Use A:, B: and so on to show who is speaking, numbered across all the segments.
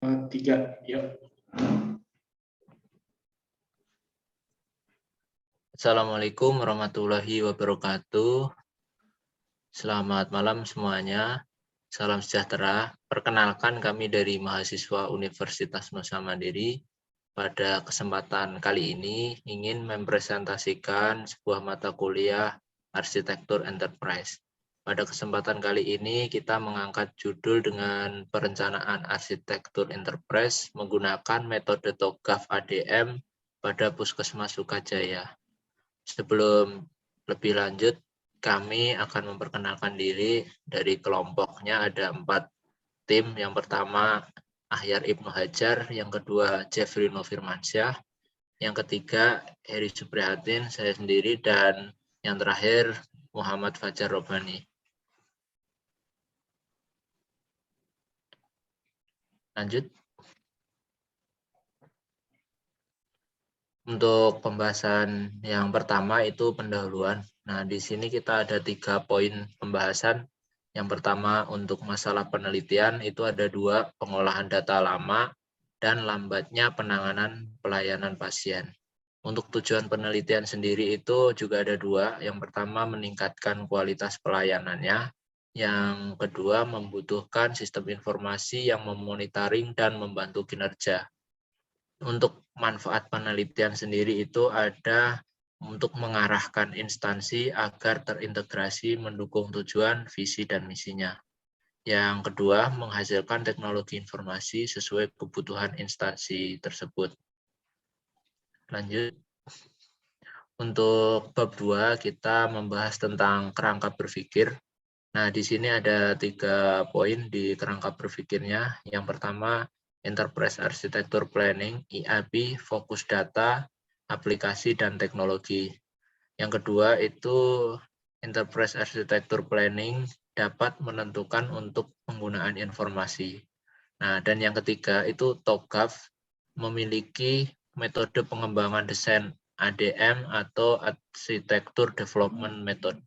A: 3, yuk.
B: Assalamualaikum warahmatullahi wabarakatuh. Selamat malam semuanya. Salam sejahtera. Perkenalkan, kami dari mahasiswa Universitas Nusa Mandiri. Pada kesempatan kali ini ingin mempresentasikan sebuah mata kuliah Arsitektur Enterprise. Pada kesempatan kali ini kita mengangkat judul dengan perencanaan arsitektur enterprise menggunakan metode TOGAF ADM pada Puskesmas Sukajaya. Sebelum lebih lanjut, kami akan memperkenalkan diri. Dari kelompoknya ada 4 tim. Yang pertama Ahyar Ibnu Hajar, yang kedua Jeffrey Nofirmansyah, yang ketiga Heri Suprihatin, saya sendiri, dan yang terakhir Muhammad Fajar Robani. Lanjut. Untuk pembahasan yang pertama itu pendahuluan. Nah, di sini kita ada 3 poin pembahasan. Yang pertama untuk masalah penelitian itu ada 2, pengolahan data lama dan lambatnya penanganan pelayanan pasien. Untuk tujuan penelitian sendiri itu juga ada 2. Yang pertama meningkatkan kualitas pelayanannya. Yang kedua membutuhkan sistem informasi yang memonitoring dan membantu kinerja. Untuk manfaat penelitian sendiri itu ada untuk mengarahkan instansi agar terintegrasi mendukung tujuan, visi, dan misinya. Yang kedua, menghasilkan teknologi informasi sesuai kebutuhan instansi tersebut. Lanjut. Untuk bab 2, kita membahas tentang kerangka berpikir. Nah, di sini ada 3 poin di kerangka berpikirnya. Yang pertama, Enterprise Architecture Planning, EAP, fokus data, aplikasi, dan teknologi. Yang kedua itu Enterprise Architecture Planning dapat menentukan untuk penggunaan informasi. Nah, dan yang ketiga itu TOGAF memiliki metode pengembangan desain ADM atau Architecture Development Method.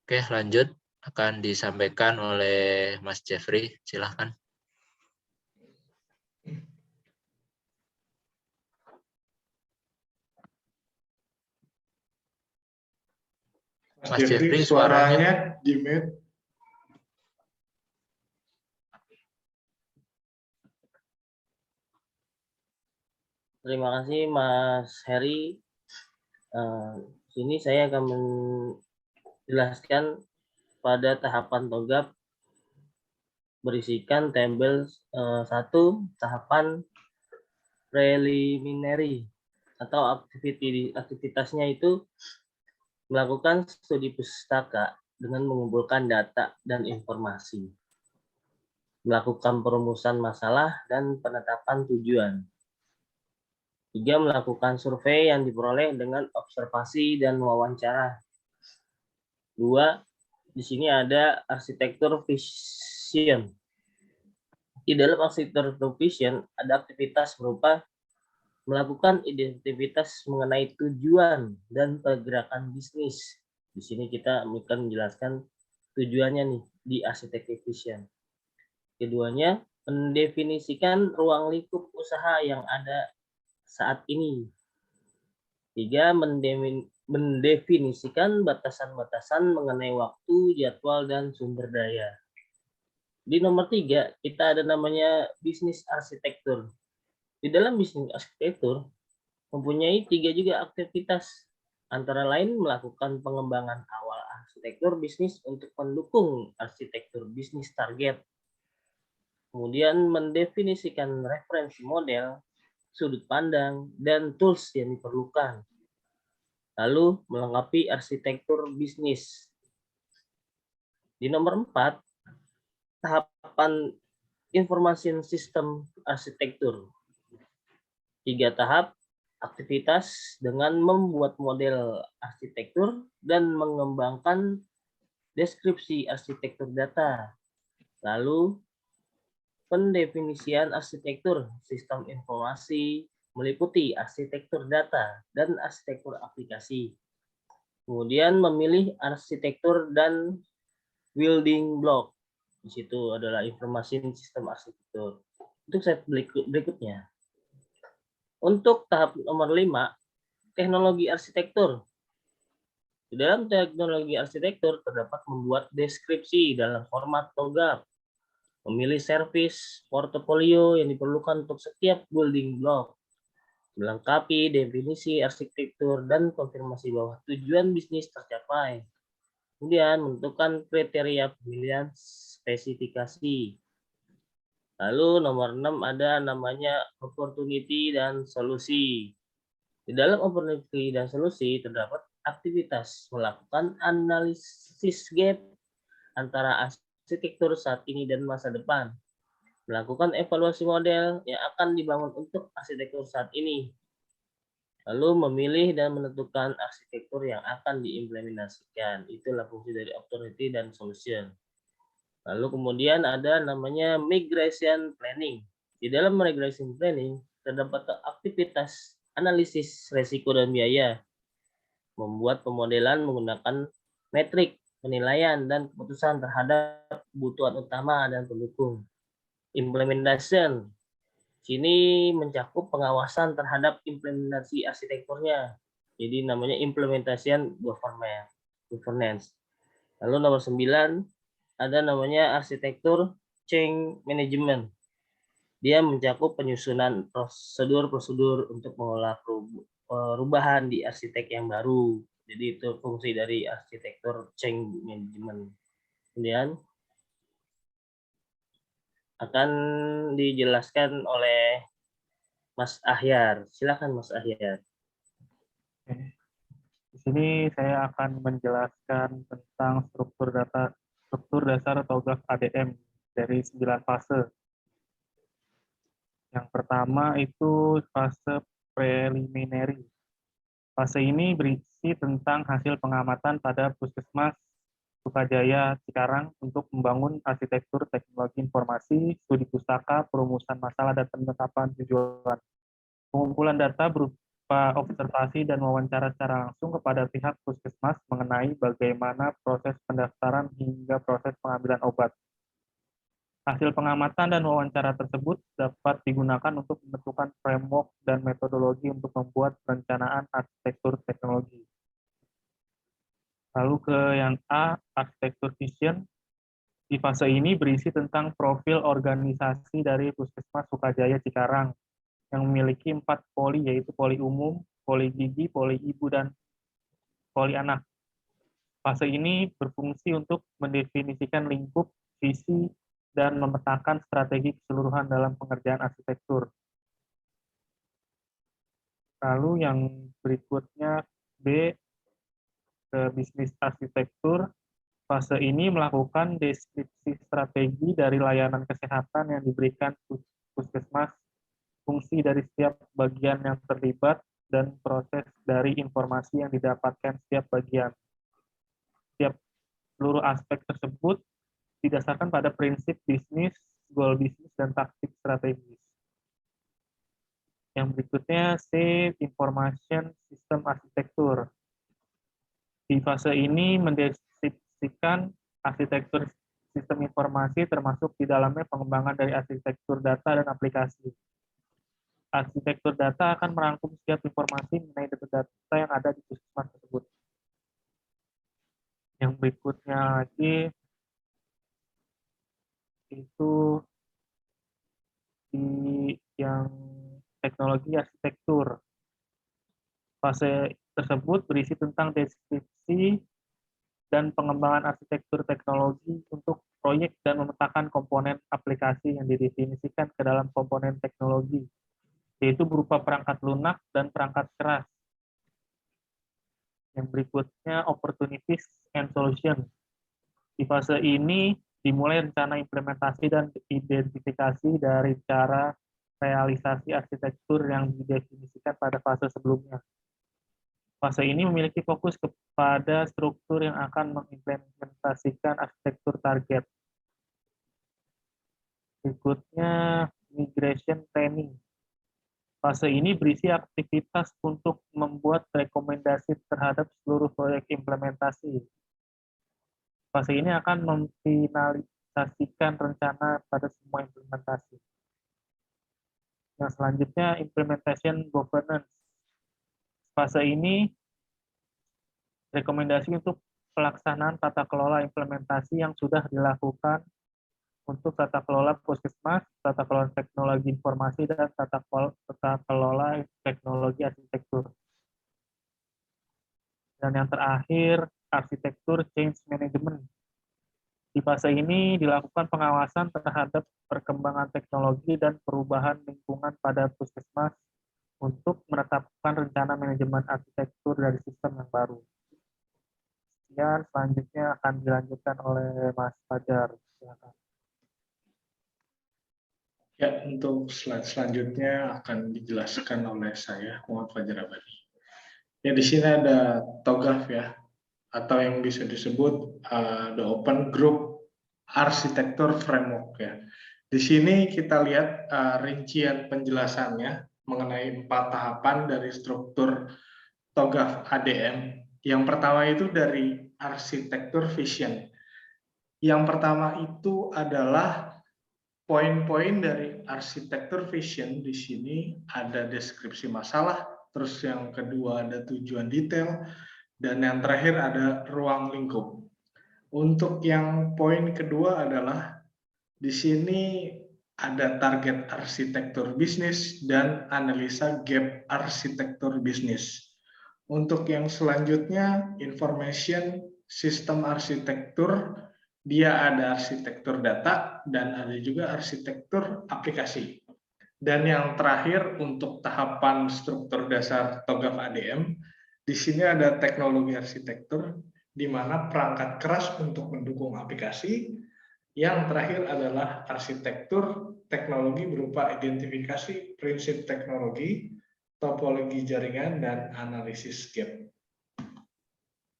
B: Oke, lanjut. Akan disampaikan oleh Mas Jeffrey, silahkan.
A: Mas Jeffrey, suaranya di-mute.
C: Terima kasih Mas Heri. Sini saya akan menjelaskan pada tahapan TOGAF berisikan tabel 1, tahapan preliminary atau aktivitasnya itu melakukan studi pustaka dengan mengumpulkan data dan informasi, melakukan perumusan masalah dan penetapan tujuan. 3, melakukan survei yang diperoleh dengan observasi dan wawancara. 2, di sini ada arsitektur vision. Di dalam arsitektur vision ada aktivitas berupa melakukan identitas mengenai tujuan dan pergerakan bisnis. Di sini kita akan menjelaskan tujuannya nih di arsitektur vision. Keduanya, mendefinisikan ruang lingkup usaha yang ada saat ini. 3, mendefinisikan batasan-batasan mengenai waktu, jadwal, dan sumber daya. Di nomor 3, kita ada namanya bisnis arsitektur. Di dalam bisnis arsitektur, mempunyai 3 juga aktivitas, antara lain melakukan pengembangan awal arsitektur bisnis untuk mendukung arsitektur bisnis target. Kemudian mendefinisikan referensi model, sudut pandang, dan tools yang diperlukan. Lalu melengkapi arsitektur bisnis. Di nomor 4, tahapan information system arsitektur. 3 tahap aktivitas dengan membuat model arsitektur dan mengembangkan deskripsi arsitektur data. Lalu pendefinisian arsitektur sistem informasi meliputi arsitektur data dan arsitektur aplikasi. Kemudian memilih arsitektur dan building block. Di situ adalah informasi sistem arsitektur. Untuk slide berikutnya. Untuk tahap nomor 5, teknologi arsitektur. Di dalam teknologi arsitektur terdapat membuat deskripsi dalam format TOGAF, memilih service portofolio yang diperlukan untuk setiap building block, melengkapi definisi arsitektur dan konfirmasi bahwa tujuan bisnis tercapai. Kemudian menentukan kriteria pemilihan spesifikasi. Lalu nomor 6 ada namanya opportunity dan solusi. Di dalam opportunity dan solusi terdapat aktivitas melakukan analisis gap antara arsitektur saat ini dan masa depan, melakukan evaluasi model yang akan dibangun untuk arsitektur saat ini, lalu memilih dan menentukan arsitektur yang akan diimplementasikan. Itulah fungsi dari opportunity dan solution. Lalu kemudian ada namanya migration planning. Di dalam migration planning terdapat aktivitas analisis resiko dan biaya, membuat pemodelan menggunakan metrik penilaian dan keputusan terhadap kebutuhan utama dan pendukung. Implementation sini mencakup pengawasan terhadap implementasi arsitekturnya. Jadi namanya implementation governance. Lalu nomor 9 ada namanya arsitektur change management. Dia mencakup penyusunan prosedur-prosedur untuk mengolah perubahan di arsitek yang baru. Jadi itu fungsi dari arsitektur change management. Kemudian akan dijelaskan oleh Mas Ahyar. Silakan Mas Ahyar.
D: Di sini saya akan menjelaskan tentang struktur dasar TOGAF ADM dari 9 fase. Yang pertama itu fase preliminary. Fase ini berisi tentang hasil pengamatan pada Puskesmas Sukajaya Cikarang untuk membangun arsitektur teknologi informasi, studi pustaka, perumusan masalah dan penetapan tujuan. Pengumpulan data berupa observasi dan wawancara secara langsung kepada pihak Puskesmas mengenai bagaimana proses pendaftaran hingga proses pengambilan obat. Hasil pengamatan dan wawancara tersebut dapat digunakan untuk menentukan framework dan metodologi untuk membuat perencanaan arsitektur teknologi. Lalu ke yang A, arsitektur vision. Di fase ini berisi tentang profil organisasi dari Puskesmas Sukajaya Cikarang yang memiliki 4 poli, yaitu poli umum, poli gigi, poli ibu, dan poli anak. Fase ini berfungsi untuk mendefinisikan lingkup, visi, dan memetakan strategi keseluruhan dalam pengerjaan arsitektur. Lalu yang berikutnya B, ke bisnis arsitektur. Fase ini melakukan deskripsi strategi dari layanan kesehatan yang diberikan Puskesmas, fungsi dari setiap bagian yang terlibat, dan proses dari informasi yang didapatkan setiap bagian. Seluruh aspek tersebut didasarkan pada prinsip bisnis, goal bisnis, dan taktik strategis. Yang berikutnya C, information system arsitektur. Di fase ini mendeskripsikan arsitektur sistem informasi termasuk di dalamnya pengembangan dari arsitektur data dan aplikasi. Arsitektur data akan merangkum setiap informasi mengenai data-data yang ada di Puskesmas tersebut. Yang berikutnya lagi itu di yang teknologi arsitektur. Fase tersebut berisi tentang deskripsi dan pengembangan arsitektur teknologi untuk proyek dan memetakan komponen aplikasi yang didefinisikan ke dalam komponen teknologi, yaitu berupa perangkat lunak dan perangkat keras. Yang berikutnya opportunities and solution. Di fase ini dimulai rencana implementasi dan identifikasi dari cara realisasi arsitektur yang didefinisikan pada fase sebelumnya. Fase ini memiliki fokus kepada struktur yang akan mengimplementasikan arsitektur target. Berikutnya, migration planning. Fase ini berisi aktivitas untuk membuat rekomendasi terhadap seluruh proyek implementasi. Fase ini akan memfinalisasikan rencana pada semua implementasi. Yang selanjutnya implementation governance. Fase ini rekomendasi untuk pelaksanaan tata kelola implementasi yang sudah dilakukan untuk tata kelola puskesmas, tata kelola teknologi informasi, dan tata kelola teknologi arsitektur. Dan yang terakhir, arsitektur change management. Di fase ini dilakukan pengawasan terhadap perkembangan teknologi dan perubahan lingkungan pada puskesmas untuk menetapkan rencana manajemen arsitektur dari sistem yang baru. Kemudian selanjutnya akan dilanjutkan oleh Mas Fajar. Silakan.
A: Ya, untuk slide selanjutnya akan dijelaskan oleh saya, Muhammad Fajar Abadi. Ya, di sini ada TOGAF ya, atau yang bisa disebut the Open Group Architecture Framework ya. Di sini kita lihat rincian penjelasannya mengenai 4 tahapan dari struktur TOGAF ADM. Yang pertama itu dari arsitektur vision. Yang pertama itu adalah poin-poin dari arsitektur vision. Di sini ada deskripsi masalah, terus yang kedua ada tujuan detail, dan yang terakhir ada ruang lingkup. Untuk yang poin kedua adalah di sini ada target arsitektur bisnis dan analisa gap arsitektur bisnis. Untuk yang selanjutnya, information system arsitektur, dia ada arsitektur data dan ada juga arsitektur aplikasi. Dan yang terakhir untuk tahapan struktur dasar TOGAF ADM, di sini ada teknologi arsitektur, di mana perangkat keras untuk mendukung aplikasi. Yang terakhir adalah arsitektur teknologi berupa identifikasi prinsip teknologi, topologi jaringan, dan analisis gap.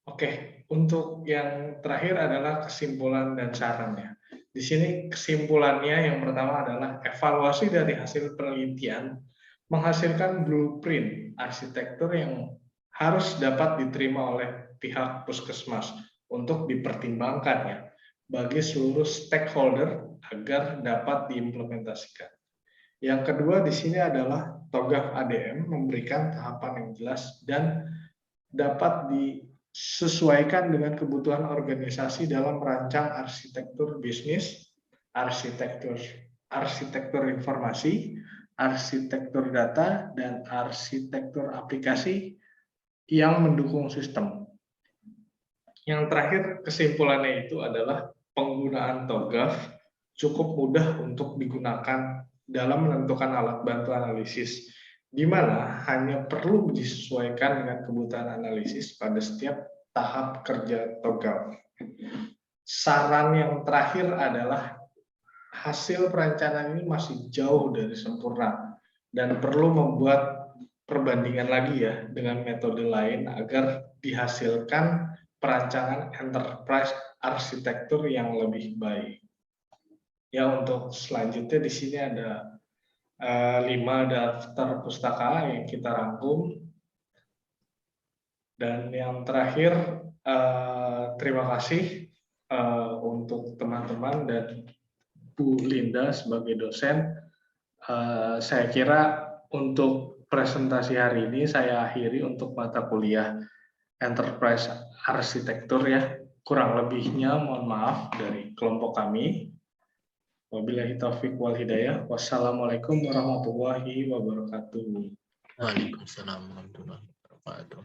A: Oke, untuk yang terakhir adalah kesimpulan dan sarannya. Di sini kesimpulannya yang pertama adalah evaluasi dari hasil penelitian menghasilkan blueprint arsitektur yang harus dapat diterima oleh pihak puskesmas untuk dipertimbangkannya bagi seluruh stakeholder agar dapat diimplementasikan. Yang kedua di sini adalah TOGAF ADM memberikan tahapan yang jelas dan dapat disesuaikan dengan kebutuhan organisasi dalam merancang arsitektur bisnis, arsitektur informasi, arsitektur data, dan arsitektur aplikasi yang mendukung sistem. Yang terakhir kesimpulannya itu adalah penggunaan TOGAF cukup mudah untuk digunakan dalam menentukan alat bantu analisis, di mana hanya perlu disesuaikan dengan kebutuhan analisis pada setiap tahap kerja TOGAF. Saran yang terakhir adalah hasil perencanaan ini masih jauh dari sempurna dan perlu membuat perbandingan lagi ya dengan metode lain agar dihasilkan perancangan enterprise arsitektur yang lebih baik. Ya, untuk selanjutnya di sini ada 5 daftar pustaka yang kita rangkum. Dan yang terakhir, terima kasih untuk teman-teman dan Bu Linda sebagai dosen. Saya kira untuk presentasi hari ini saya akhiri untuk mata kuliah Enterprise Arsitektur ya. Kurang lebihnya mohon maaf dari kelompok kami. Wabillahi taufiq wal hidayah. Wassalamualaikum warahmatullahi wabarakatuh.
B: Waalaikumsalam warahmatullahi wabarakatuh.